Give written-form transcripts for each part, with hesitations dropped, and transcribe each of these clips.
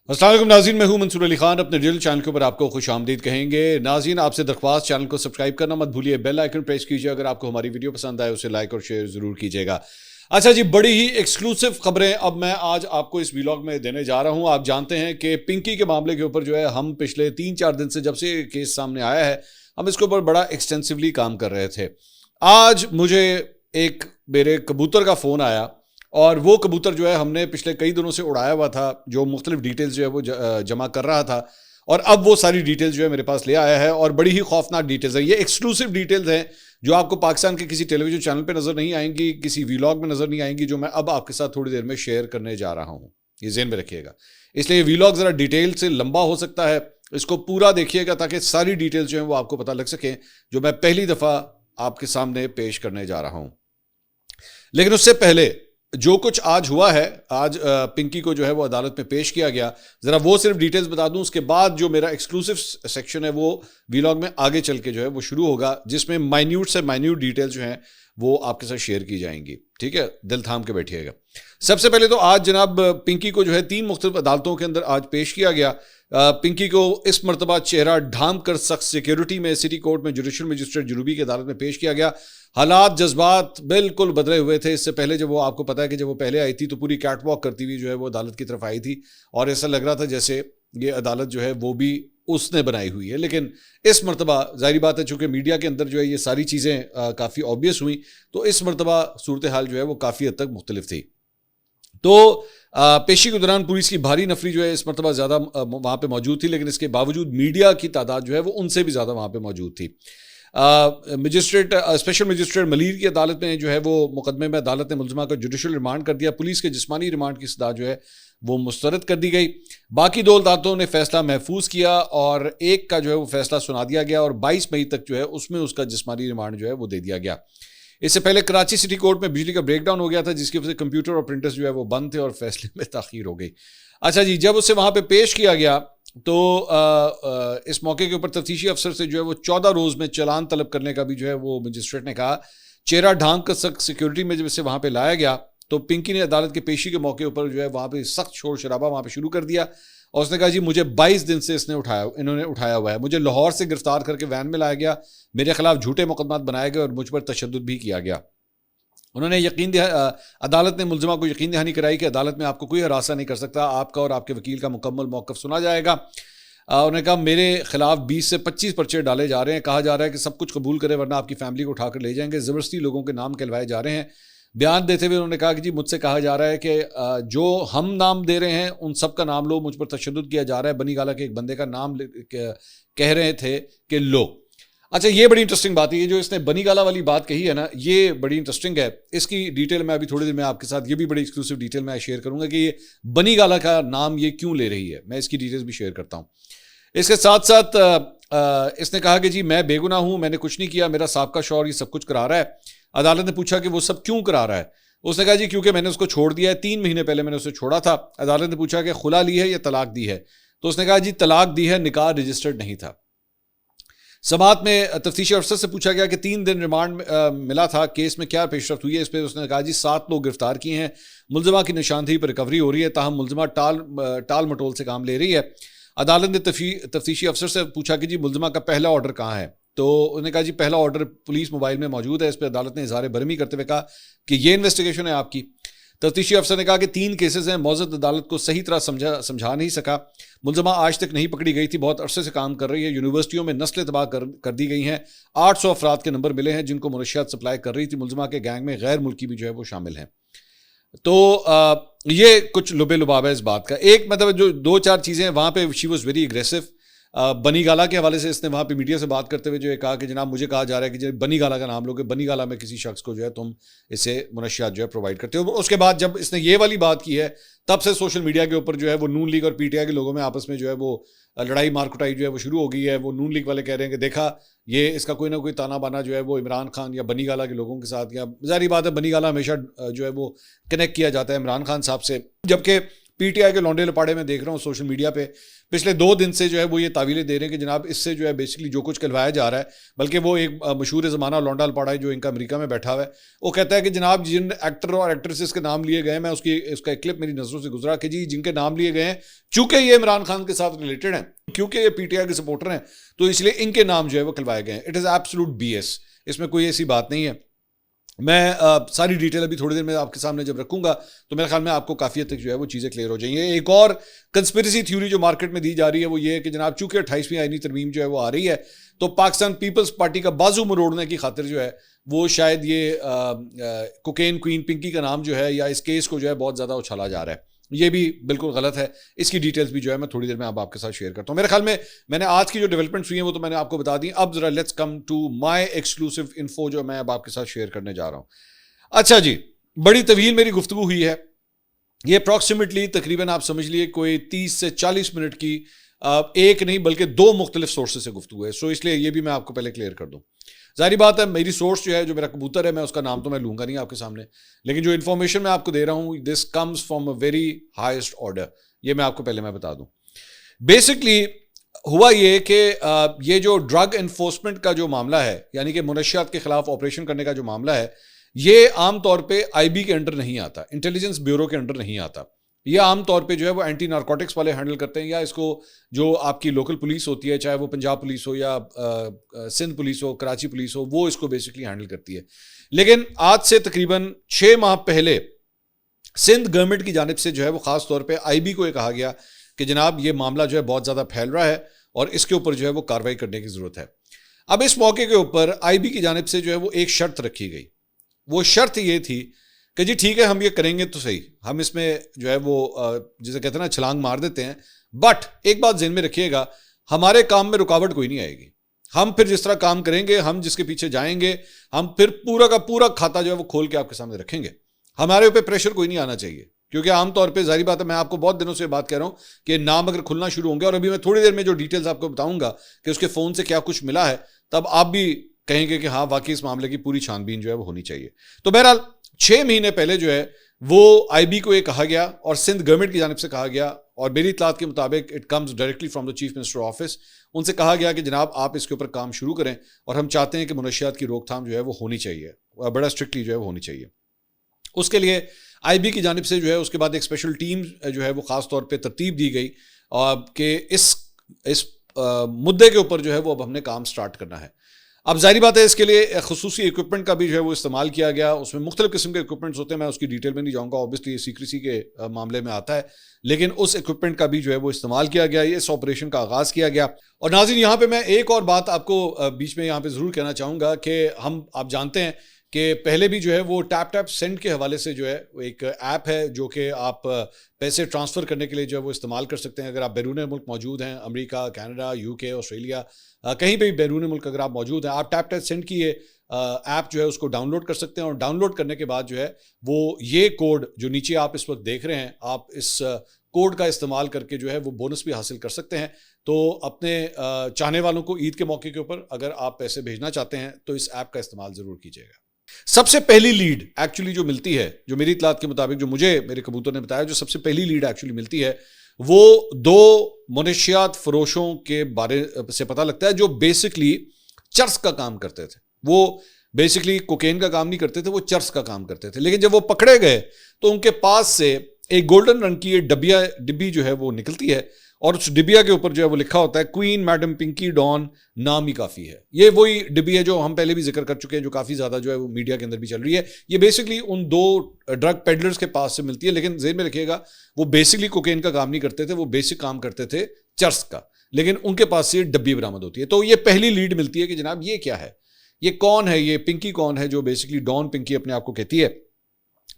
अस्सलाम वालेकुम नाज़रीन, मैं हूं मंसूर अली खान। अपने डिजिटल चैनल के ऊपर आपको खुश आमदीद कहेंगे। नाज़रीन, आपसे दरख्वास्त, चैनल को सब्सक्राइब करना मत भूलिए, बेल आइकन प्रेस कीजिए। अगर आपको हमारी वीडियो पसंद आए उसे लाइक और शेयर ज़रूर कीजिएगा। अच्छा जी, बड़ी ही एक्सक्लूसिव खबरें अब मैं आज आपको इस व्लॉग में देने जा रहा हूं। आप जानते हैं कि पिंकी के मामले के ऊपर जो है हम पिछले 3-4 दिन से, जब से केस सामने आया है, हम इसके ऊपर बड़ा एक्सटेंसिवली काम कर रहे थे। आज मुझे एक मेरे कबूतर का फ़ोन आया और वो कबूतर जो है हमने पिछले कई दिनों से उड़ाया हुआ था, जो मुख्तलिफ डिटेल्स जो है वो जमा कर रहा था, और अब वो सारी डिटेल्स जो है मेरे पास ले आया है और बड़ी ही खौफनाक डिटेल्स है। ये एक्सक्लूसिव डिटेल्स हैं जो आपको पाकिस्तान के किसी टेलीविजन चैनल पे नज़र नहीं आएंगी, किसी व्लॉग में नज़र नहीं आएंगी, जो मैं अब आपके साथ थोड़ी देर में शेयर करने जा रहा हूँ। ये ज़हन में रखिएगा, इसलिए ये व्लॉग ज़रा डिटेल से लंबा हो सकता है। इसको पूरा देखिएगा ताकि सारी डिटेल्स जो है वो आपको पता लग सके, जो मैं पहली दफ़ा आपके सामने पेश करने जा रहा हूँ। लेकिन उससे पहले जो कुछ आज हुआ है, आज पिंकी को जो है वो अदालत में पेश किया गया, ज़रा वो सिर्फ डिटेल्स बता दूं। उसके बाद जो मेरा एक्सक्लूसिव सेक्शन है वो व्लॉग में आगे चल के जो है वो शुरू होगा, जिसमें माइन्यूट से माइन्यूट डिटेल्स जो हैं वो आपके साथ शेयर की जाएंगी। ठीक है, दिल थाम के बैठिएगा। सबसे पहले तो आज जनाब पिंकी को जो है 3 मुख्तलिफ अदालतों के अंदर आज पेश किया गया। पिंकी को इस मरतबा चेहरा ढांप कर सख्त सिक्योरिटी में सिटी कोर्ट में जुडिशल मजिस्ट्रेट जुनूबी की अदालत में पेश किया गया। हालात, जज्बात बिल्कुल बदले हुए थे। इससे पहले जब वो, आपको पता है कि जब वो पहले आई थी तो पूरी कैटवॉक करती हुई जो है वो अदालत की तरफ आई थी और ऐसा लग रहा था जैसे ये अदालत जो है वो भी उसने बनाई हुई है। लेकिन इस मरतबा जाहिर बात है, चूंकि मीडिया के अंदर जो है ये सारी चीज़ें काफ़ी ऑब्वियस हुई, तो इस मरतबा सूरत हाल जो है वो काफ़ी हद तक मुख्तलिफ थी। तो पेशी के दौरान पुलिस की भारी नफरी जो है इस मरतबा ज़्यादा वहाँ पे मौजूद थी, लेकिन इसके बावजूद मीडिया की तादाद जो है वो उनसे भी ज़्यादा वहाँ पे मौजूद थी। मजिस्ट्रेट, स्पेशल मजिस्ट्रेट मलीर की अदालत में जो है वो मुकदमे में अदालत ने मुलजमा का जुडिशल रिमांड कर दिया। पुलिस के जिस्मानी रिमांड की सदा जो है वो मुस्तरद कर दी गई। बाकी 2 अदालतों ने फैसला महफूज किया और एक का जो है वो फैसला सुना दिया गया और 22 मई तक जो है उसमें उसका जिस्मानी रिमांड जो है वो दे दिया गया। इससे पहले कराची सिटी कोर्ट में बिजली का ब्रेकडाउन हो गया था, जिसकी वजह से कंप्यूटर और प्रिंटर्स जो है वो बंद थे और फैसले में ताखीर हो गई। अच्छा जी, जब उसे वहाँ पे पेश किया गया तो इस मौके के ऊपर तफ्तीशी अफसर से जो है वो 14 रोज़ में चालान तलब करने का भी जो है वो मजिस्ट्रेट ने कहा। चेहरा ढांक कर सख्त सिक्योरिटी में जब इसे वहाँ पे लाया गया तो पिंकी ने अदालत के पेशी के मौके ऊपर जो है वहाँ पे सख्त शोर शराबा वहाँ पे शुरू कर दिया और उसने कहा जी मुझे 22 दिन से इन्होंने उठाया हुआ है, मुझे लाहौर से गिरफ्तार करके वैन में लाया गया, मेरे खिलाफ झूठे मुकदमात बनाए गए और मुझ पर तशद्दुद भी किया गया। उन्होंने अदालत ने मुलजमा को यकीन दहानी कराई कि अदालत में आपको कोई हरासा नहीं कर सकता, आपका और आपके वकील का मुकम्मल मौक़िफ़ सुना जाएगा। उन्होंने कहा मेरे खिलाफ 20 से 25 पर्चे डाले जा रहे हैं, कहा जा रहा है कि सब कुछ कबूल करें वरना आपकी फैमिली को उठाकर ले जाएंगे, ज़बरदस्ती लोगों के नाम कहलवाए जा रहे हैं। बयान देते हुए उन्होंने कहा कि जी मुझसे कहा जा रहा है कि जो हम नाम दे रहे हैं उन सब का नाम लो, मुझ पर तशद्दुद किया जा रहा है। बनी गाला के एक बंदे का नाम कह रहे थे कि लो। अच्छा, ये बड़ी इंटरेस्टिंग बात है, ये जो इसने बनी गाला वाली बात कही है ना, ये बड़ी इंटरेस्टिंग है। इसकी डिटेल मैं अभी थोड़ी देर में आपके साथ, ये भी बड़ी एक्सक्लूसिव डिटेल मैं शेयर करूंगा कि ये बनी गाला का नाम ये क्यों ले रही है, मैं इसकी डिटेल्स भी शेयर करता हूँ। इसके साथ साथ इसने कहा कि जी मैं बेगुनाह हूँ, मैंने कुछ नहीं किया, मेरा साबका शौहर ये सब कुछ करा रहा है। अदालत ने पूछा कि वो सब क्यों करा रहा है। उसने कहा जी क्योंकि मैंने उसको छोड़ दिया है, 3 महीने पहले मैंने उसे छोड़ा था। अदालत ने पूछा कि खुला ली है या तलाक दी है, तो उसने कहा जी तलाक दी है, निकाह रजिस्टर्ड नहीं था। समात में तफ्तीशी अफसर से पूछा गया कि 3 दिन रिमांड मिला था, केस में क्या पेशरफ्त हुई है। इस पर उसने कहा जी 7 लोग गिरफ्तार किए हैं, मुलजमा की निशानदेही पर रिकवरी हो रही है, ताहम मुलजमा टाल मटोल से काम ले रही है। अदालत ने तफ्तीशी अफसर से पूछा कि जी मुलजमा का पहला ऑर्डर कहाँ है, तो उन्होंने कहा जी पहला ऑर्डर पुलिस मोबाइल में मौजूद है। इस पर अदालत ने इज़हार बरहमी करते हुए कहा कि ये इन्वेस्टिगेशन है आपकी। तफ्तीशी अफसर ने कहा कि 3 केसेस हैं, मौजूद अदालत को सही तरह समझा नहीं सका। मुलजमा आज तक नहीं पकड़ी गई थी, बहुत अरसे से काम कर रही है, यूनिवर्सिटियों में नस्लें तबाह कर दी गई हैं। 800 अफराद के नंबर मिले हैं जिनको मुनशियात सप्लाई कर रही थी। मुलजमा के गैंग में गैर मुल्की भी जो है वो शामिल हैं। तो ये कुछ लुबे लुबाब है इस बात का। एक मतलब जो 2-4 चीज़ें वहाँ पे शी वॉज वेरी एग्रेसिव। बनी गाला के हवाले से इसने वहाँ पे मीडिया से बात करते हुए जो है कहा कि जनाब मुझे कहा जा रहा है कि जब बनी गाला का नाम लोगे, बनी गाला में किसी शख्स को जो है तुम इसे मुनशियात जो है प्रोवाइड करते हो। उसके बाद जब इसने ये वाली बात की है तब से सोशल मीडिया के ऊपर जो है वो नून लीग और पीटीआई के लोगों में आपस में जो है वो लड़ाई मारकुटाई जो है वो शुरू हो गई है। वो नून लीग वाले कह रहे हैं कि देखा ये इसका कोई ना कोई ताना बाना जो है वो इमरान खान या बनी गाला के लोगों के साथ, या जारी बात है बनी गाला हमेशा जो है वो कनेक्ट किया जाता है इमरान खान साहब से, जबकि पीटीआई के लौंडे लपाड़े में देख रहा हूँ सोशल मीडिया पे पिछले 2 दिन से जो है वो ये तावीलें दे रहे हैं कि जनाब इससे जो है बेसिकली जो कुछ कहलवाया जा रहा है, बल्कि वो एक मशहूर ज़माना लौंडा लपाड़ा है जो इनका अमेरिका में बैठा हुआ है, वो कहता है कि जनाब जिन एक्टर और एक्ट्रेसेस के नाम लिए गए, मैं उसका एक क्लिप मेरी नज़रों से गुजरा कि जी जिनके नाम लिए गए हैं, चूंकि ये इमरान खान के साथ रिलेटेड हैं, क्योंकि ये पीटीआई के सपोर्टर हैं, तो इसलिए इनके नाम जो है वो कहलवाए गए हैं। इट इज़ एब्सोल्यूट BS, इसमें कोई ऐसी बात नहीं है। मैं सारी डिटेल अभी थोड़ी देर में आपके सामने जब रखूंगा तो मेरे ख्याल में आपको काफ़ी हद तक जो है वो चीज़ें क्लियर हो जाएंगी। एक और कंस्पिरेसी थ्योरी जो मार्केट में दी जा रही है वो ये है कि जनाब चूंकि 28वीं आईनी तरमीम जो है वो आ रही है, तो पाकिस्तान पीपल्स पार्टी का बाजू मरोड़ने की खातिर जो है वो शायद ये कोकेन क्वीन पिंकी का नाम जो है या इस केस को जो है बहुत ज़्यादा उछाला जा रहा है। ये भी बिल्कुल गलत है। इसकी डिटेल्स भी जो है मैं थोड़ी देर में अब आपके साथ शेयर करता हूं। मेरे ख्याल में मैंने आज की जो डेवलपमेंट्स हुई हैं वो तो मैंने आपको बता दी। अब जरा let's come to my exclusive info जो मैं अब आपके साथ शेयर करने जा रहा हूं। अच्छा जी, बड़ी तवील मेरी गुफ्तगू हुई है, ये अप्रॉक्सीमेटली तकरीबन आप समझ लिए कोई 30 से 40 मिनट की एक नहीं बल्कि 2 मुख्तलिफ सोर्सेज से गुफ्तगू है। सो इसलिए ये भी मैं आपको पहले क्लियर कर दूं। जाहिर बात है मेरी सोर्स जो है, जो मेरा कबूतर है, मैं उसका नाम तो मैं लूंगा नहीं आपके सामने, लेकिन जो इन्फॉर्मेशन मैं आपको दे रहा हूं this comes from a very highest order. ये मैं आपको पहले मैं बता दूं। बेसिकली हुआ ये कि ये जो ड्रग एनफोर्समेंट का जो मामला है, यानी कि मुनशियात के खिलाफ ऑपरेशन करने का जो मामला है, ये आमतौर पे IB के अंडर नहीं आता, इंटेलिजेंस ब्यूरो के अंडर नहीं आता। ये आमतौर पे जो है वो एंटी नारकोटिक्स वाले हैंडल करते हैं, या इसको जो आपकी लोकल पुलिस होती है, चाहे वो पंजाब पुलिस हो या सिंध पुलिस हो, कराची पुलिस हो, वो इसको बेसिकली हैंडल करती है। लेकिन आज से तकरीबन 6 माह पहले सिंध गवर्नमेंट की जानिब से जो है वो खास तौर पे IB को ये कहा गया कि जनाब ये मामला जो है बहुत ज़्यादा फैल रहा है और इसके ऊपर जो है वो कार्रवाई करने की ज़रूरत है। अब इस मौके के ऊपर IB की जानिब से जो है वो एक शर्त रखी गई। वो शर्त ये थी कि जी ठीक है हम ये करेंगे तो सही, हम इसमें जो है वो जिसे कहते हैं ना छलांग मार देते हैं, बट एक बात ज़हन में रखिएगा, हमारे काम में रुकावट कोई नहीं आएगी। हम फिर जिस तरह काम करेंगे, हम जिसके पीछे जाएंगे, हम फिर पूरा का पूरा खाता जो है वो खोल के आपके सामने रखेंगे। हमारे ऊपर प्रेशर कोई नहीं आना चाहिए, क्योंकि आमतौर पे जाहिर बात है, मैं आपको बहुत दिनों से बात कह रहा हूँ कि नाम अगर खुलना शुरू होंगे, और अभी मैं थोड़ी देर में जो डिटेल्स आपको बताऊंगा कि उसके फ़ोन से क्या कुछ मिला है, तब आप भी कहेंगे कि हाँ वाकई इस मामले की पूरी छानबीन जो है वो होनी चाहिए। तो बहरहाल 6 महीने पहले जो है वो IB को ये कहा गया और सिंध गवर्नमेंट की जानिब से कहा गया, और मेरी इत्तलात के मुताबिक it comes directly from the chief minister office, उनसे कहा गया कि जनाब आप इसके ऊपर काम शुरू करें और हम चाहते हैं कि मुनशियात की रोकथाम जो है वो होनी चाहिए, बड़ा स्ट्रिक्टली जो है वो होनी चाहिए। उसके लिए IB की जानिब से जो है उसके बाद एक स्पेशल टीम जो है वो खास तौर पर तरतीब दी गई कि इस मुद्दे के ऊपर जो है वो अब हमने काम स्टार्ट करना है। अब जाहिर बात है इसके लिए खुसूसी इक्विपमेंट का भी जो है वो इस्तेमाल किया गया। उसमें मुख्तलिफ किस्म के इक्विपमेंट्स होते हैं, मैं उसकी डिटेल में नहीं जाऊँगा, ऑब्वियसली ये सीक्रेसी के मामले में आता है, लेकिन उस इक्विपमेंट का भी जो है वो इस्तेमाल किया गया, इस ऑपरेशन का आगाज़ किया गया। और नाज़रीन यहाँ पे मैं एक और बात आपको बीच में यहाँ पे ज़रूर कहना चाहूँगा कि आप जानते हैं कि पहले भी जो है वो टैप सेंड के हवाले से जो है एक ऐप है जो कि आप पैसे ट्रांसफ़र करने के लिए जो है वो इस्तेमाल कर सकते हैं। अगर आप बैरून मुल्क मौजूद हैं, अमेरिका, कनाडा, UK, ऑस्ट्रेलिया, कहीं पे भी बैरून मुल्क अगर आप मौजूद हैं, आप टैप सेंड की ये ऐप जो है उसको डाउनलोड कर सकते हैं। और डाउनलोड करने के बाद जो है वो ये कोड जो नीचे आप इस वक्त देख रहे हैं, आप इस कोड का इस्तेमाल करके जो है वो बोनस भी हासिल कर सकते हैं। तो अपने चाहने वालों को ईद के मौके के ऊपर अगर आप पैसे भेजना चाहते हैं तो इस ऐप का इस्तेमाल ज़रूर कीजिएगा। सबसे पहली लीड एक्चुअली जो मिलती है, जो मेरी इत्तलात के मुताबिक, जो मुझे मेरे कबूतर ने बताया, जो सबसे पहली लीड एक्चुअली मिलती है वो 2 मुनशियात फरोशों के बारे से पता लगता है जो बेसिकली चर्स का काम करते थे। वो बेसिकली कोकेन का काम नहीं करते थे, वो चर्स का काम करते थे। लेकिन जब वो पकड़े गए तो उनके पास से एक गोल्डन रंग की डिब्बी जो है वो निकलती है, और उस डिबिया के ऊपर जो है वो लिखा होता है क्वीन मैडम पिंकी डॉन, नाम ही काफ़ी है। ये वही डिब्बी है जो हम पहले भी जिक्र कर चुके हैं, जो काफ़ी ज़्यादा जो है वो मीडिया के अंदर भी चल रही है। ये बेसिकली उन 2 ड्रग पेडलर्स के पास से मिलती है, लेकिन ज़हन में रखिएगा वो बेसिकली कोकेन का काम नहीं करते थे, वो बेसिक काम करते थे चर्स का, लेकिन उनके पास से डिब्बी बरामद होती है। तो ये पहली लीड मिलती है कि जनाब ये क्या है, ये कौन है, ये पिंकी कौन है जो बेसिकली डॉन पिंकी अपने आप को कहती है,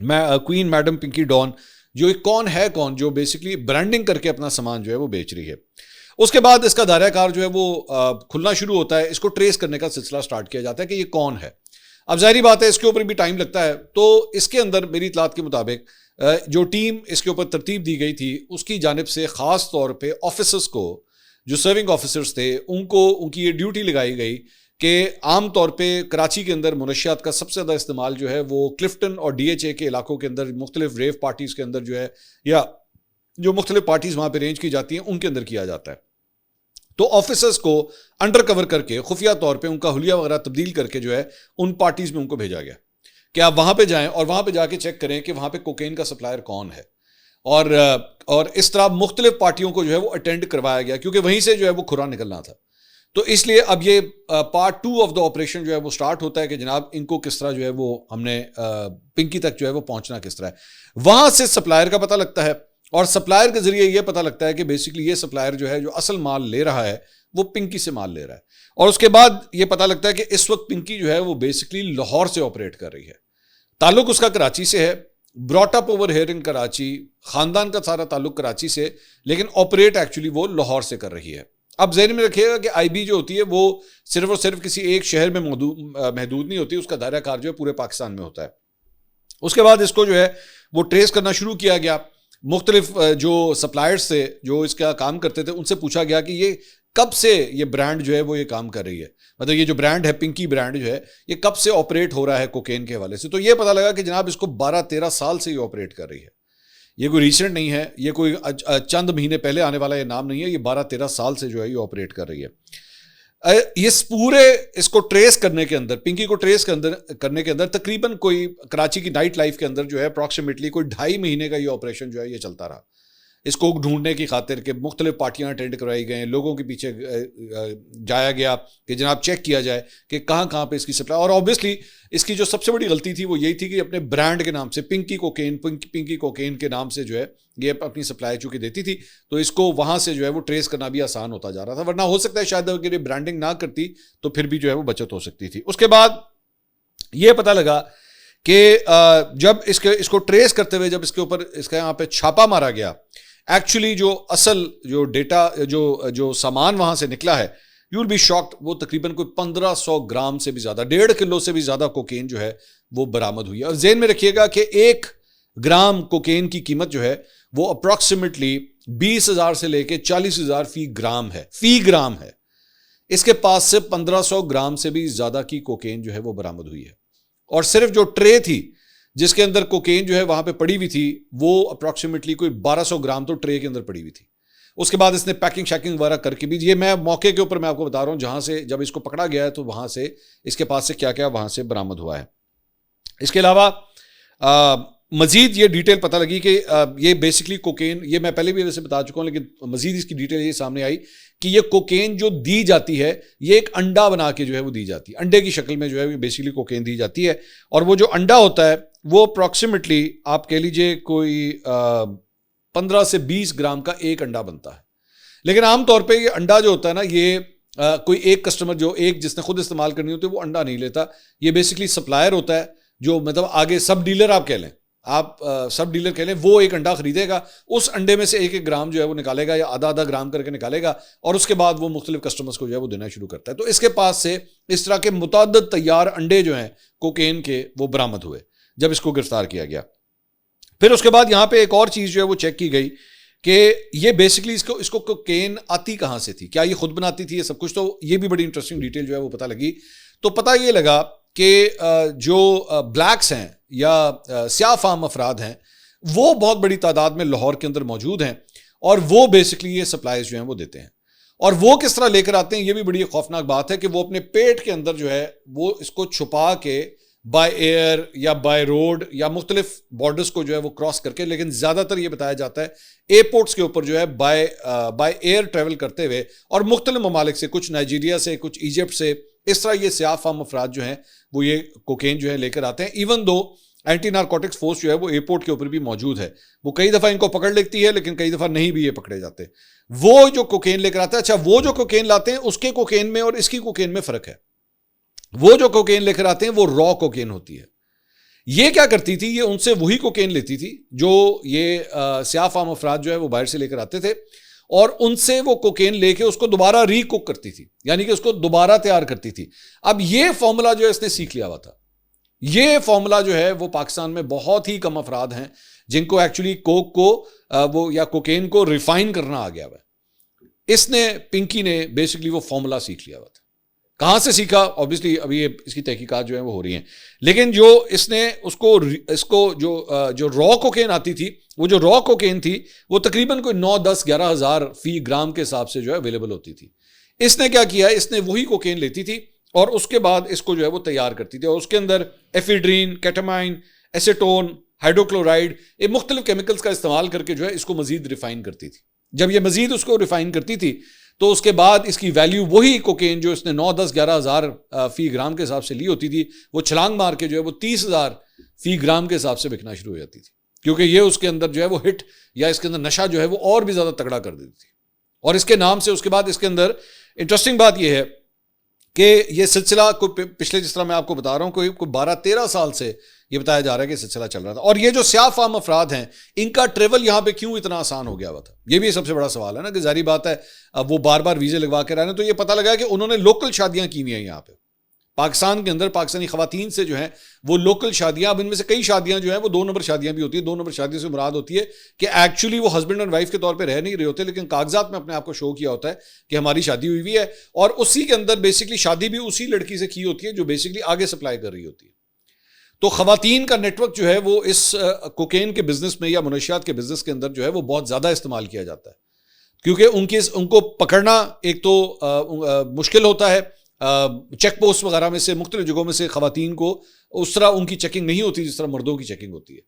मैं क्वीन मैडम पिंकी डॉन, जो कौन जो बेसिकली ब्रांडिंग करके अपना सामान जो है वो बेच रही है। उसके बाद इसका दायराकार जो है वो खुलना शुरू होता है, इसको ट्रेस करने का सिलसिला स्टार्ट किया जाता है कि ये कौन है। अब जाहिर बात है इसके ऊपर भी टाइम लगता है, तो इसके अंदर मेरी इत्तलात के मुताबिक जो टीम इसके ऊपर तरतीब दी गई थी उसकी जानिब से ख़ास तौर पे ऑफिसर्स को, जो सर्विंग ऑफिसर्स थे, उनको उनकी ये ड्यूटी लगाई गई कि आम तौर पे कराची के अंदर मुनशियात का सबसे ज़्यादा इस्तेमाल जो है वो क्लिफ्टन और DHA के इलाकों के अंदर मुख्तलिफ रेव पार्टीज़ के अंदर जो है, या जो मुख्तलिफ पार्टीज वहां पर अरेंज की जाती हैं उनके अंदर किया जाता है। तो ऑफिसर्स को अंडर कवर करके खुफिया तौर पे उनका हुलिया वगैरह तब्दील करके जो है उन पार्टीज में उनको भेजा गया कि आप वहां पे जाएं और वहां पे जाके चेक करें कि वहां पे कोकेन का सप्लायर कौन है। और इस तरह मुख्तलिफ पार्टियों को जो है वो अटेंड करवाया गया, क्योंकि वहीं से जो है वो खुरा निकलना था। तो इसलिए अब ये पार्ट 2 ऑफ द ऑपरेशन जो है वो स्टार्ट होता है कि जनाब इनको किस तरह जो है वो हमने पिंकी तक जो है वो पहुंचना किस तरह है। वहां से सप्लायर का पता लगता है और सप्लायर के जरिए ये पता लगता है कि बेसिकली ये सप्लायर जो है जो असल माल ले रहा है वो पिंकी से माल ले रहा है। और उसके बाद ये पता लगता है कि इस वक्त पिंकी जो है वो बेसिकली लाहौर से ऑपरेट कर रही है। ताल्लुक उसका कराची से है, brought up over here in Karachi, खानदान का सारा ताल्लुक कराची से, लेकिन ऑपरेट एक्चुअली वो लाहौर से कर रही है। अब ज़हन में रखिएगा कि आईबी जो होती है वो सिर्फ और सिर्फ किसी एक शहर में महदूद नहीं होती, उसका दायरा कार जो है पूरे पाकिस्तान में होता है। उसके बाद इसको जो है वो ट्रेस करना शुरू किया गया। मुख्तलिफ जो सप्लायर्स से जो इसका काम करते थे उनसे पूछा गया कि ये कब से ये ब्रांड जो है वो ये काम कर रही है, मतलब ये जो ब्रांड है पिंकी ब्रांड जो है ये कब से ऑपरेट हो रहा है कोकेन के हवाले से। तो ये पता लगा कि जनाब इसको 12-13 साल से ये ऑपरेट कर रही है। ये कोई रिसेंट नहीं है, ये कोई चंद महीने पहले आने वाला ये नाम नहीं है, ये 12-13 साल से जो है ये ऑपरेट कर रही है। इस पूरे इसको ट्रेस करने के अंदर, पिंकी को ट्रेस करने के अंदर तकरीबन कोई कराची की नाइट लाइफ के अंदर जो है अप्रॉक्सीमेटली कोई 2.5 महीने का ये ऑपरेशन जो है ये चलता रहा। इसको ढूंढने की खातिर के मुख्तलिफ पार्टियां अटेंड करवाई गई, लोगों के पीछे जाया गया कि जनाब चेक किया जाए कि कहाँ कहाँ पे इसकी सप्लाई। और ऑब्वियसली इसकी जो सबसे बड़ी गलती थी वो यही थी कि अपने ब्रांड के नाम से पिंकी कोकेन के नाम से जो है ये अपनी सप्लाई चूंकि देती थी, तो इसको वहाँ से जो है वो ट्रेस करना भी आसान होता जा रहा था। वरना हो सकता है शायद अगर ये ब्रांडिंग ना करती तो फिर भी जो है वो बचत हो सकती थी। उसके बाद ये पता लगा कि जब इसको ट्रेस करते हुए जब इसके ऊपर इसका यहाँ पे छापा मारा गया, एक्चुअली जो असल जो डेटा जो सामान वहां से निकला है, यू विल बी शॉक्ड, वो तकरीबन कोई 1500 ग्राम से भी ज्यादा, 1.5 किलो से भी ज्यादा कोकेन जो है वो बरामद हुई है। और जेन में रखिएगा कि 1 ग्राम कोकेन की कीमत जो है वो अप्रॉक्सीमेटली 20,000 से लेके 40,000 फी ग्राम है। इसके पास से 1500 ग्राम से भी ज्यादा की कोकेन जो है वो बरामद हुई है। और सिर्फ जो ट्रे थी जिसके अंदर कोकेन जो है वहां पे पड़ी हुई थी वो अप्रॉक्सीमेटली कोई 1200 ग्राम तो ट्रे के अंदर पड़ी हुई थी। उसके बाद इसने पैकिंग शैकिंग वगैरह करके भी, ये मैं मौके के ऊपर मैं आपको बता रहा हूं जहां से जब इसको पकड़ा गया है तो वहां से इसके पास से क्या क्या वहां से बरामद हुआ है। इसके अलावा मजीद ये डिटेल पता लगी कि ये बेसिकली कोकेन, ये मैं पहले भी वैसे बता चुका हूं लेकिन मजीद इसकी डिटेल ये सामने आई कि ये कोकेन जो दी जाती है ये एक अंडा बना के जो है वो दी जाती है, अंडे की शक्ल में जो है बेसिकली कोकेन दी जाती है। और वो जो अंडा होता है वो अप्रॉक्सीमेटली आप कह लीजिए कोई 15 से 20 ग्राम का एक अंडा बनता है। लेकिन आमतौर पे ये अंडा जो होता है ना, ये कोई एक कस्टमर जो एक जिसने खुद इस्तेमाल करनी होती है वो अंडा नहीं लेता। ये बेसिकली सप्लायर होता है जो मतलब आगे सब डीलर आप कह लें, सब डीलर कह लें, वो एक अंडा खरीदेगा, उस अंडे में से 1-1 ग्राम जो है वो निकालेगा या आधा ग्राम करके निकालेगा और उसके बाद वो मुख्तलिफ कस्टमर्स को जो है वो देना शुरू करता है। तो इसके पास से इस तरह के मुतअद्दिद तैयार अंडे जो हैं कोकेन के वो बरामद हुए जब इसको गिरफ्तार किया गया। फिर उसके बाद यहां पे एक और चीज जो है वो चेक की गई कि ये बेसिकली इसको कोकेन आती कहां से थी, क्या ये खुद बनाती थी, ये सब कुछ। तो ये भी बड़ी इंटरेस्टिंग डिटेल जो है वो पता लगी। तो पता ये लगा कि जो ब्लैक्स हैं या स्याह फाम अफराद हैं वो बहुत बड़ी तादाद में लाहौर के अंदर मौजूद हैं और वो बेसिकली ये सप्लाईज जो हैं वो देते हैं। और वो किस तरह लेकर आते हैं ये भी बड़ी खौफनाक बात है कि वो अपने पेट के अंदर जो है वो इसको छुपा के बाय एयर या बाय रोड या मुख्तलिफ बॉर्डर्स को जो है वो क्रॉस करके, लेकिन ज्यादातर ये बताया जाता है एयरपोर्ट्स के ऊपर जो है बाय एयर ट्रेवल करते हुए और मुख्तलिफ ममालिक से, कुछ नाइजीरिया से, कुछ इजिप्ट से, इस तरह ये स्याह फाम अफराद जो हैं वो ये कोकेन जो है लेकर आते हैं। Even though anti narcotics force जो है वो एयरपोर्ट के ऊपर भी मौजूद है, वो कई दफा इनको पकड़ लेती है लेकिन कई दफा नहीं भी ये पकड़े जाते। वो जो कोकेन लेकर आते हैं, अच्छा वो जो कोकेन लाते हैं उसके कोकेन में और इसकी कोकेन में फर्क है। वो जो कोकेन लेकर आते हैं वो रॉ कोकेन होती है। ये क्या करती थी, ये उनसे वही कोकेन लेती थी जो ये स्याह फाम अफराद जो है वो बाहर से लेकर आते थे और उनसे वो कोकेन लेके उसको दोबारा रीकुक करती थी, यानी कि उसको दोबारा तैयार करती थी। अब ये फॉर्मूला जो है इसने सीख लिया हुआ था। ये फॉर्मूला जो है वो पाकिस्तान में बहुत ही कम अफराद हैं जिनको एक्चुअली कोक को वो या कोकेन को रिफाइन करना आ गया हुआ है। इसने, पिंकी ने बेसिकली वो फॉर्मूला सीख लिया हुआ था। कहाँ से सीखा, ऑब्वियसली अभी ये इसकी तहकीकात जो है वो हो रही हैं, लेकिन जो इसने इसको जो रॉ कोकेन आती थी, वो जो रॉ कोकेन थी वो तकरीबन कोई 9, 10, 11 हज़ार फी ग्राम के हिसाब से जो है अवेलेबल होती थी। इसने क्या किया, इसने वही कोकेन लेती थी और उसके बाद इसको जो है वो तैयार करती थी और उसके अंदर एफिड्रीन, केटामाइन, एसीटोन, हाइड्रोक्लोराइड, ये मुख्तलिफ केमिकल्स का इस्तेमाल करके जो है इसको मजीद रिफाइन करती थी। जब ये मजीद उसको रिफाइन करती थी तो उसके बाद इसकी वैल्यू वही कोकेन जो इसने 9, 10, 11 हज़ार फी ग्राम के हिसाब से ली होती थी, वो छलांग मार के जो है वो 30,000 फी ग्राम के हिसाब से बिकना शुरू हो जाती थी, क्योंकि ये उसके अंदर जो है वो हिट या इसके अंदर नशा जो है वो और भी ज़्यादा तगड़ा कर देती थी। और इसके नाम से उसके बाद इसके अंदर इंटरेस्टिंग बात यह है कि ये सिलसिला पिछले, जिस तरह मैं आपको बता रहा हूँ, कोई 12-13 साल से ये बताया जा रहा है कि सिलसिला चल रहा था। और ये जो स्याह फाम अफराद हैं, इनका ट्रेवल यहाँ पे क्यों इतना आसान हो गया हुआ था, ये भी सबसे बड़ा सवाल है ना, कि जारी बात है अब वो बार बार वीजे लगवा के रहे हैं। तो ये पता लगा कि उन्होंने लोकल शादियां की हुई हैं यहाँ पे पाकिस्तान के अंदर, पाकिस्तानी खवातीन से जो है वो लोकल शादियां, अब इनमें से कई शादियां जो है वो 2 नंबर शादियां भी होती है। 2 नंबर शादियों से मुराद होती है कि एक्चुअली वो हस्बैंड एंड वाइफ के तौर पे रह नहीं रहे होते, लेकिन कागजात में अपने आप को शो किया होता है कि हमारी शादी हुई है, और उसी के अंदर बेसिकली शादी भी उसी लड़की से की होती है जो बेसिकली आगे सप्लाई कर रही होती है। तो खवातीन का नेटवर्क जो है वो इस कोकेन के बिजनेस में या मनशियात के बिजनेस के अंदर जो है वो बहुत ज़्यादा इस्तेमाल किया जाता है, क्योंकि उनको पकड़ना एक तो मुश्किल होता है। चेक पोस्ट वगैरह में से, मुख्तलिफ जगहों में से खवातीन को उस तरह उनकी चेकिंग नहीं होती जिस तरह मर्दों की चेकिंग होती है।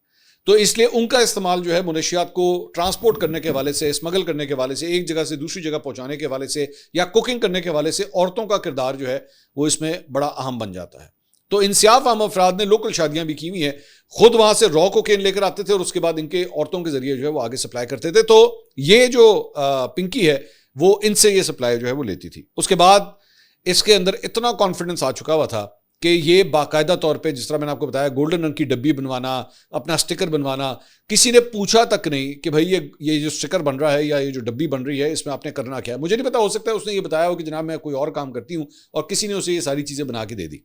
तो इसलिए उनका इस्तेमाल जो है मनशियात को ट्रांसपोर्ट करने के हवाले से, स्मगल करने के हवाले से, एक जगह से दूसरी जगह पहुंचाने के हवाले से या कुकिंग करने के हवाले से औरतों का किरदार जो है वो इसमें बड़ा अहम बन जाता है। तो इन स्याह फाम अफराद ने लोकल शादियां भी की हुई हैं, खुद वहां से रॉ कोकेन लेकर आते थे और उसके बाद इनके औरतों के जरिए जो है वो आगे सप्लाई करते थे। तो ये जो पिंकी है वो इनसे ये सप्लाई जो है वो लेती थी। उसके बाद इसके अंदर इतना कॉन्फिडेंस आ चुका हुआ था कि ये बाकायदा तौर पे, जिस तरह मैंने आपको बताया, गोल्डन रंग की डब्बी बनवाना, अपना स्टिकर बनवाना, किसी ने पूछा तक नहीं कि भाई ये जो स्टिकर बन रहा है या ये जो डब्बी बन रही है इसमें आपने करना क्या है। मुझे नहीं पता, हो सकता है उसने ये बताया हो कि जनाब मैं कोई और काम करती हूँ और किसी ने उसे ये सारी चीज़ें बना के दे दी,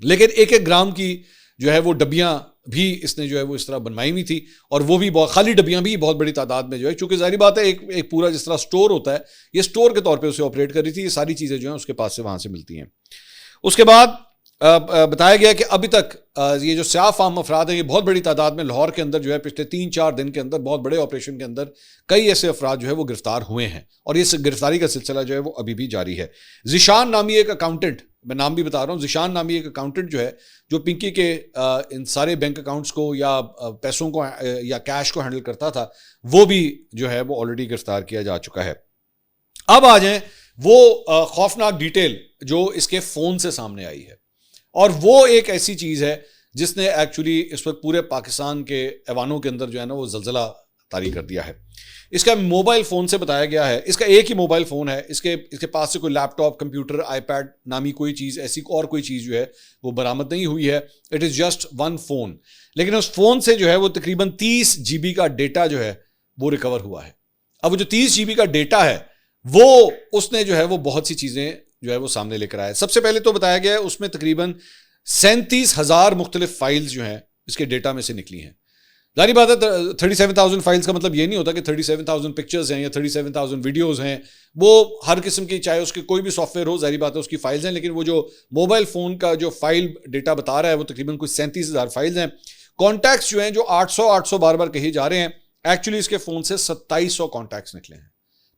लेकिन 1-1 ग्राम की जो है वो डब्बियां भी इसने जो है वो इस तरह बनवाई हुई थी, और वो भी बहुत खाली डब्बियां भी बहुत बड़ी तादाद में जो है, चूंकि जाहिर बात है एक पूरा जिस तरह स्टोर होता है, ये स्टोर के तौर पे उसे ऑपरेट कर रही थी। ये सारी चीज़ें जो हैं उसके पास से वहाँ से मिलती हैं। उसके बाद बताया गया कि अभी तक ये जो स्याह फाम अफराद हैं ये बहुत बड़ी तादाद में लाहौर के अंदर जो है पिछले 3-4 दिन के अंदर बहुत बड़े ऑपरेशन के अंदर कई ऐसे अफराद जो है वो गिरफ्तार हुए हैं, और ये गिरफ्तारी का सिलसिला जो है वो अभी भी जारी है। ज़िशान नामी एक अकाउंटेंट, मैं नाम भी बता रहा हूँ, ज़िशान नामी एक अकाउंटेंट जो है, जो पिंकी के इन सारे बैंक अकाउंट्स को या पैसों को या कैश को हैंडल करता था, वो भी जो है वो ऑलरेडी गिरफ्तार किया जा चुका है। अब आ जाएं वो खौफनाक डिटेल जो इसके फ़ोन से सामने आई है, और वो एक ऐसी चीज़ है जिसने एक्चुअली इस वक्त पूरे पाकिस्तान के ऐवानों के अंदर जो है ना वो जलजला तारी कर दिया है। इसका मोबाइल फ़ोन से बताया गया है, इसका एक ही मोबाइल फ़ोन है, इसके पास से कोई लैपटॉप, कंप्यूटर, आईपैड नामी कोई चीज़, ऐसी और कोई चीज़ जो है वो बरामद नहीं हुई है। इट इज़ जस्ट 1 फ़ोन, लेकिन उस फ़ोन से जो है वो तकरीबन 30 GB का डेटा जो है वो रिकवर हुआ है। अब वो जो 30 GB का डेटा है वो उसने जो है वो बहुत सी चीज़ें जो है वो सामने लेकर आया है। सबसे पहले तो बताया गया है उसमें तकरीबन 37,000 मुख्तलिफ फाइल्स जो हैं इसके डेटा में से निकली हैं। जारी बात है 37,000 फाइल्स का मतलब ये नहीं होता कि 37,000 पिक्चर्स हैं या 37,000 वीडियोस हैं। वो हर किस्म की, चाहे उसके कोई भी सॉफ्टवेयर हो, जारी बात है उसकी फाइल्स हैं, लेकिन वो जो मोबाइल फ़ोन का जो फाइल डेटा बता रहा है वो तकरीबन कुछ 37,000 फाइल्स हैं। कॉन्टैक्ट्स जो हैं जो 800 बार कहे जा रहे हैं, एक्चुअली इसके फ़ोन से 2700 कॉन्टैक्ट्स निकले हैं।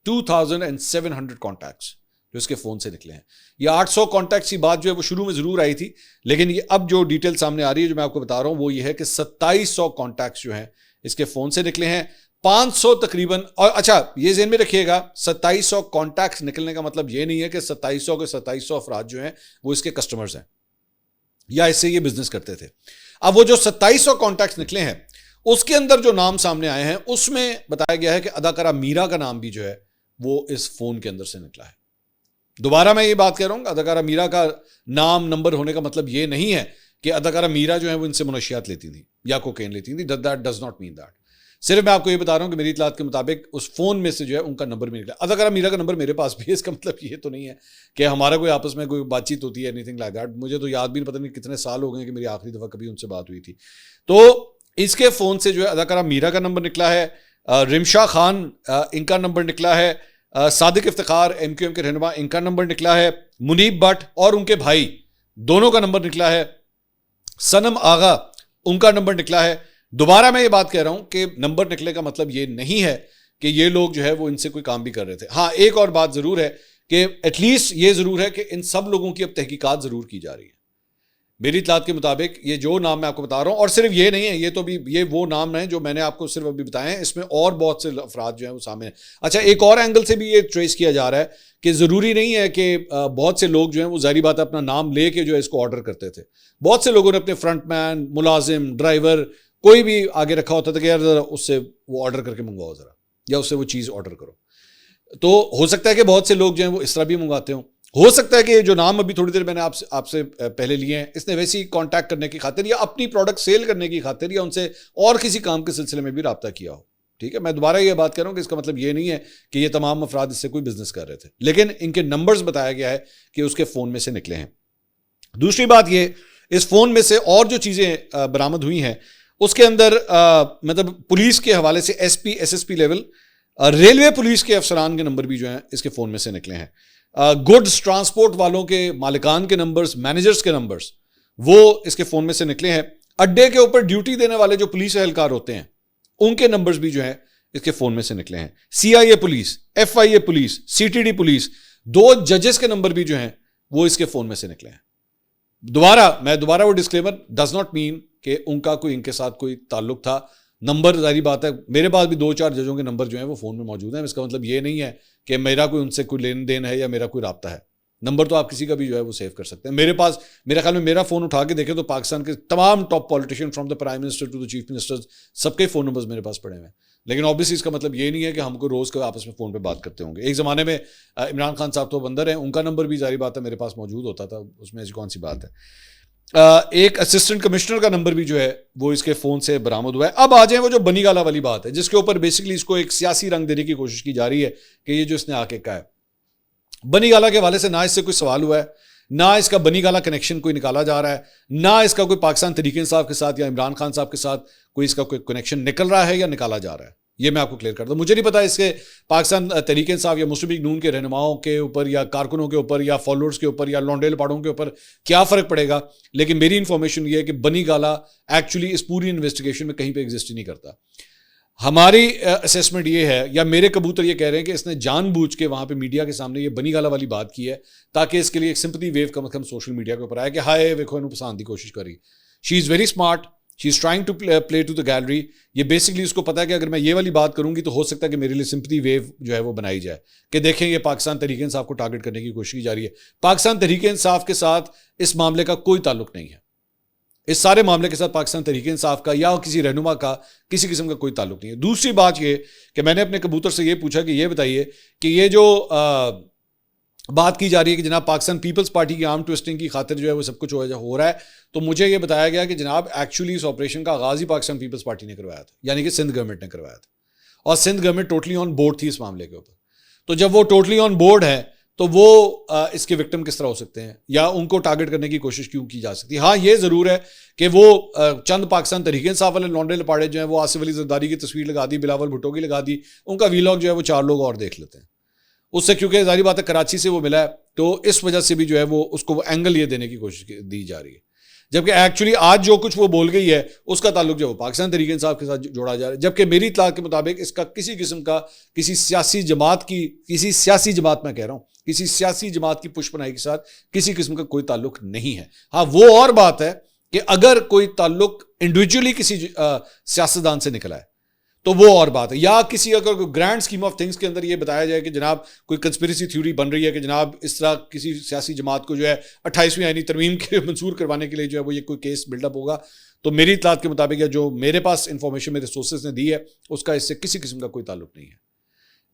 2700 कॉन्टैक्ट्स जो इसके फ़ोन से निकले हैं। ये 800 कॉन्टैक्ट्स की बात जो है वो शुरू में ज़रूर आई थी, लेकिन ये अब जो डिटेल सामने आ रही है जो मैं आपको बता रहा हूँ वो ये है कि 2700 कॉन्टैक्ट्स जो हैं इसके फ़ोन से निकले हैं। 500 तकरीबन, और अच्छा ये ज़हन में रखिएगा 2700 कॉन्टैक्ट्स निकलने का मतलब ये नहीं है कि 2700 के 2700 अफराद जो हैं वो इसके कस्टमर्स हैं या इससे ये बिजनेस करते थे। अब वो जो 2700 कॉन्टैक्ट्स निकले हैं उसके अंदर जो नाम सामने आए हैं उसमें बताया गया है कि अदाकारा मीरा का नाम भी जो है वो इस फ़ोन के अंदर से निकला है। दोबारा मैं ये बात कह रहा हूँ, अदाकारा मीरा का नाम नंबर होने का मतलब ये नहीं है कि अदाकारा मीरा जो है वो इनसे मनशियात लेती थी या कोकेन लेती थी। That does not mean that. सिर्फ मैं आपको ये बता रहा हूँ कि मेरी इतलात के मुताबिक उस फ़ोन में से जो है उनका नंबर भी निकला। अदाकारा मीरा का नंबर मेरे पास भी है, इसका मतलब ये तो नहीं है कि हमारा कोई आपस में कोई बातचीत होती है, एनीथिंग लाइक दैट। मुझे तो याद भी पता नहीं कितने साल हो गए कि मेरी आखिरी दफ़ा कभी उनसे बात हुई थी। तो इसके फ़ोन से जो है अदाकारा मीरा का नंबर निकला है, रिमशा खान इनका नंबर निकला है, सादिक इफ्तिखार MQM के रहनुमा, इनका नंबर निकला है। मुनीब भट्ट और उनके भाई दोनों का नंबर निकला है। सनम आगा, उनका नंबर निकला है। दोबारा मैं ये बात कह रहा हूं कि नंबर निकले का मतलब ये नहीं है कि ये लोग जो है वो इनसे कोई काम भी कर रहे थे। हाँ, एक और बात जरूर है कि एटलीस्ट ये जरूर है कि इन सब लोगों की अब तहकीकात जरूर की जा रही है। मेरी इतलात के मुताबिक ये जो नाम मैं आपको बता रहा हूं, और सिर्फ ये नहीं है, ये तो भी ये वो नाम हैं जो मैंने आपको सिर्फ अभी बताए हैं, इसमें और बहुत से अफराद जो हैं वो सामने हैं। अच्छा, एक और एंगल से भी ये ट्रेस किया जा रहा है कि ज़रूरी नहीं है कि बहुत से लोग जो हैं वो जाहिर बात है अपना नाम लेके जो है इसको ऑर्डर करते थे। बहुत से लोगों ने अपने फ्रंटमैन, मुलाजिम, ड्राइवर कोई भी आगे रखा होता था कि यार ज़रा उससे वो ऑर्डर करके मंगवाओ ज़रा, या उससे वो चीज़ ऑर्डर करो। तो हो सकता है कि बहुत से लोग जो हैं वो इस तरह भी मंगवाते हो सकता है कि जो नाम अभी थोड़ी देर मैंने आपसे पहले लिए हैं, इसने वैसे ही कांटेक्ट करने की खातिर या अपनी प्रोडक्ट सेल करने की खातिर या उनसे और किसी काम के सिलसिले में भी रब्ता किया हो। ठीक है, मैं दोबारा ये बात कर रहा हूं कि इसका मतलब ये नहीं है कि ये तमाम अफराद इससे कोई बिजनेस कर रहे थे, लेकिन इनके नंबर्स बताया गया है कि उसके फ़ोन में से निकले हैं। दूसरी बात ये, इस फ़ोन में से और जो चीज़ें बरामद हुई हैं उसके अंदर मतलब पुलिस के हवाले से SP SSP level, railway police के अफसरान के नंबर भी जो हैं इसके फ़ोन में से निकले हैं। गुड्स ट्रांसपोर्ट वालों के मालिकान के नंबर्स, मैनेजर्स के नंबर्स, वो इसके फ़ोन में से निकले हैं। अड्डे के ऊपर ड्यूटी देने वाले जो पुलिस एहलकार होते हैं उनके नंबर्स भी जो हैं इसके फ़ोन में से निकले हैं। CIA police, FIA police, CTD police, 2 जजेस के नंबर भी जो हैं वो इसके फ़ोन में से निकले हैं। दोबारा वो डिस्क्लेमर डज नॉट मीन कि उनका कोई इनके साथ कोई ताल्लुक था। नंबर जारी बात है, मेरे पास भी 2-4 जजों के नंबर जो हैं वो फ़ोन में मौजूद हैं। इसका मतलब ये नहीं है कि मेरा कोई उनसे कोई लेन देन है या मेरा कोई राब्ता है। नंबर तो आप किसी का भी जो है वो सेव कर सकते हैं। मेरे पास, मेरे ख्याल में मेरा फ़ोन उठा के देखें तो पाकिस्तान के तमाम top politician from the prime minister to the chief minister, सबके फ़ोन नंबर्स मेरे पास पड़े हुए हैं। लेकिन ऑब्वियसली इसका मतलब ये नहीं है कि हमको रोज़ का आपस में फ़ोन पे बात करते होंगे। एक ज़माने में इमरान खान साहब तो बंदर हैं, उनका नंबर भी जारी बात है मेरे पास मौजूद होता था, उसमें ऐसी कौन सी बात है। एक असिस्टेंट कमिश्नर का नंबर भी जो है वो इसके फ़ोन से बरामद हुआ है। अब आ जाए वो जो बनी गाला वाली बात है, जिसके ऊपर बेसिकली इसको एक सियासी रंग देने की कोशिश की जा रही है कि ये जो इसने आके कहा है। बनी गाला के हवाले से ना इससे कोई सवाल हुआ है, ना इसका बनी गाला कनेक्शन कोई निकाला जा रहा है, ना इसका कोई पाकिस्तान तहरीक इंसाफ के साथ या इमरान खान साहब के साथ कोई इसका कोई कनेक्शन निकल रहा है या निकाला जा रहा है। ये मैं आपको क्लियर कर दूं। मुझे नहीं पता इसके पाकिस्तान तहरीक इंसाफ या मुस्लिम लीग नून के रहनुमाओं के ऊपर या कारकुनों के ऊपर या फॉलोअर्स के ऊपर या लौंडेल पाड़ों के ऊपर क्या फ़र्क पड़ेगा, लेकिन मेरी इन्फॉर्मेशन ये है कि बनी गाला एक्चुअली इस पूरी इन्वेस्टिगेशन में कहीं पे एग्जिस्ट ही नहीं करता। हमारी असेसमेंट ये है, या मेरे कबूतर ये कह रहे हैं कि इसने जानबूझ के वहाँ पे मीडिया के सामने ये बनी गाला वाली बात की है ताकि इसके लिए एक सिंपैथी वेव कम से कम सोशल मीडिया के ऊपर आए कि हाय वेखो इन्होंने पसंद की कोशिश करी। She is very smart, she is trying to play to the gallery. ये बेसिकली उसको पता है कि अगर मैं ये वाली बात करूंगी तो हो सकता है कि मेरे लिए सिंपैथी वेव जो है वो बनाई जाए कि देखें ये पाकिस्तान तहरीक इंसाफ को टारगेट करने की कोशिश की जा रही है। पाकिस्तान तहरीक इंसाफ के साथ इस मामले का कोई ताल्लुक नहीं है। इस सारे मामले के साथ पाकिस्तान तहरीक इंसाफ का या किसी रहनुमा का किसी किस्म का कोई ताल्लुक नहीं है। दूसरी बात ये कि मैंने अपने कबूतर से ये पूछा कि ये बताइए कि ये जो बात की जा रही है कि जनाब पाकिस्तान पीपल्स पार्टी की आर्म ट्विस्टिंग की खातिर जो है वो सब कुछ हो रहा है, तो मुझे ये बताया गया कि जनाब एक्चुअली इस ऑपरेशन का आगाज़ ही पाकिस्तान पीपल्स पार्टी ने करवाया था, यानी कि सिंध गवर्नमेंट ने करवाया था, और Sindh government totally on board थी इस मामले के ऊपर। तो जब वो टोटली ऑन बोर्ड है तो वो इसके विक्टिम किस तरह हो सकते हैं या उनको टारगेट करने की कोशिश क्यों की जा सकती है। हाँ, ये ज़रूर है कि वो चंद पाकिस्तान तहरीक इंसाफ वाले लौंडे लपाड़े जो हैं वो आसिफ अली जरदारी की तस्वीर लगा दी, बिलावल भुट्टो की लगा दी, उनका वीलॉग जो है वो 4 लोग और देख लेते हैं उससे, क्योंकि जारी बात है कराची से वो मिला है, तो इस वजह से भी जो है वो उसको एंगल ये देने की कोशिश दी जा रही है। जबकि एक्चुअली आज जो कुछ वो बोल गई है उसका ताल्लुक जो है वो पाकिस्तान तहरीक इंसाफ के साथ जोड़ा जा रहा है। जबकि मेरी इत्तला के मुताबिक इसका किसी किस्म का किसी सियासी जमात मैं कह रहा हूँ किसी सियासी जमात की पुष्पनाई के साथ किसी किस्म का कोई ताल्लुक नहीं है। हाँ, वो और बात है कि अगर कोई ताल्लुक इंडिविजुअली किसी सियासतदान से निकला है तो वो और बात है, या किसी अगर ग्रैंड स्कीम ऑफ थिंग्स के अंदर ये बताया जाए कि जनाब कोई कंस्पिरेसी थ्योरी बन रही है कि जनाब इस तरह किसी सियासी जमात को जो है 28वीं आईनी तरमीम के मंजूर करवाने के लिए जो है वो ये कोई केस बिल्डअप होगा, तो मेरी इत्तलात के मुताबिक या जो मेरे पास इंफॉर्मेशन मेरे सोर्सेज ने दी है उसका इससे किसी किस्म का कोई ताल्लुक नहीं है।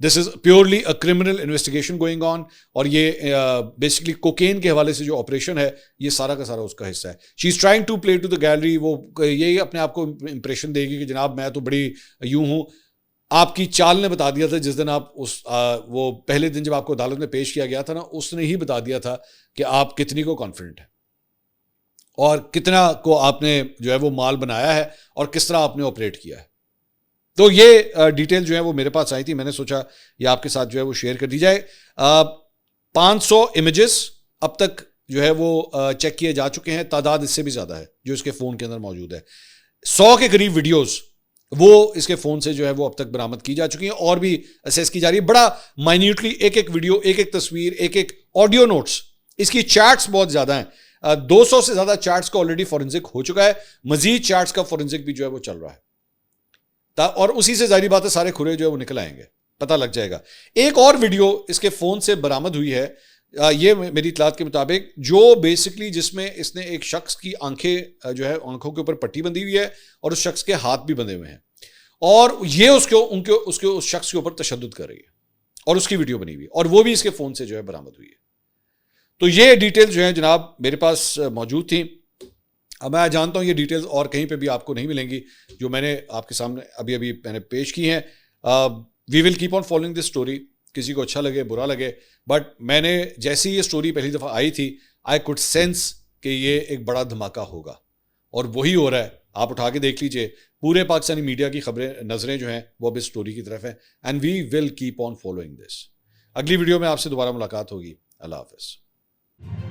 This is purely a criminal investigation going on, और ये बेसिकली कोकेन के हवाले से जो ऑपरेशन है ये सारा का सारा उसका हिस्सा है। She is trying to play to the gallery, वो यही अपने आप को इंप्रेशन देगी कि जनाब मैं तो बड़ी यूं हूँ। आपकी चाल ने बता दिया था जिस दिन आप वो पहले दिन जब आपको अदालत में पेश किया गया था ना, उसने ही बता दिया था कि आप कितनी को कॉन्फिडेंट है और कितना को आपने जो है वो माल बनाया है और किस तरह आपने ऑपरेट किया है। तो ये डिटेल जो है वो मेरे पास आई थी, मैंने सोचा ये आपके साथ जो है वो शेयर कर दी जाए। 500 इमेजेस अब तक जो है वो चेक किए जा चुके हैं, तादाद इससे भी ज्यादा है जो इसके फोन के अंदर मौजूद है। 100 के करीब वीडियोस वो इसके फोन से जो है वो अब तक बरामद की जा चुकी हैं और भी असेस की जा रही है। बड़ा माइन्यूटली एक एक वीडियो, एक एक तस्वीर, एक एक ऑडियो नोट्स, इसकी चैट्स बहुत ज्यादा हैं। 200 से ज्यादा चैट्स का ऑलरेडी फॉरेंसिक हो चुका है, मजीद चैट्स का फॉरेंसिक भी जो है वो चल रहा है, और उसी से जाहिर बात है सारे खुरे जो है वो निकल आएंगे, पता लग जाएगा। एक और वीडियो इसके फोन से बरामद हुई है, ये मेरी इतलात के मुताबिक, जो बेसिकली जिसमें इसने एक शख्स की आंखें जो है, आंखों के ऊपर पट्टी बंधी हुई है और उस शख्स के हाथ भी बंधे हुए हैं, और ये उस शख्स के ऊपर तशद्दुद कर रही है, और उसकी वीडियो बनी हुई है, और वो भी इसके फोन से जो है बरामद हुई है। तो ये डिटेल जो है जनाब मेरे पास मौजूद थी। अब मैं जानता हूं ये डिटेल्स और कहीं पे भी आपको नहीं मिलेंगी जो मैंने आपके सामने अभी अभी मैंने पेश की हैं। We will keep on following this story, किसी को अच्छा लगे बुरा लगे, बट मैंने जैसी ये स्टोरी पहली दफ़ा आई थी, आई कुड सेंस कि ये एक बड़ा धमाका होगा, और वही हो रहा है। आप उठा के देख लीजिए, पूरे पाकिस्तानी मीडिया की खबरें, नजरें जो हैं वो अब इस स्टोरी की तरफ है, and we will keep on following this. अगली वीडियो में आपसे दोबारा मुलाकात होगी। अल्लाह हाफिज़।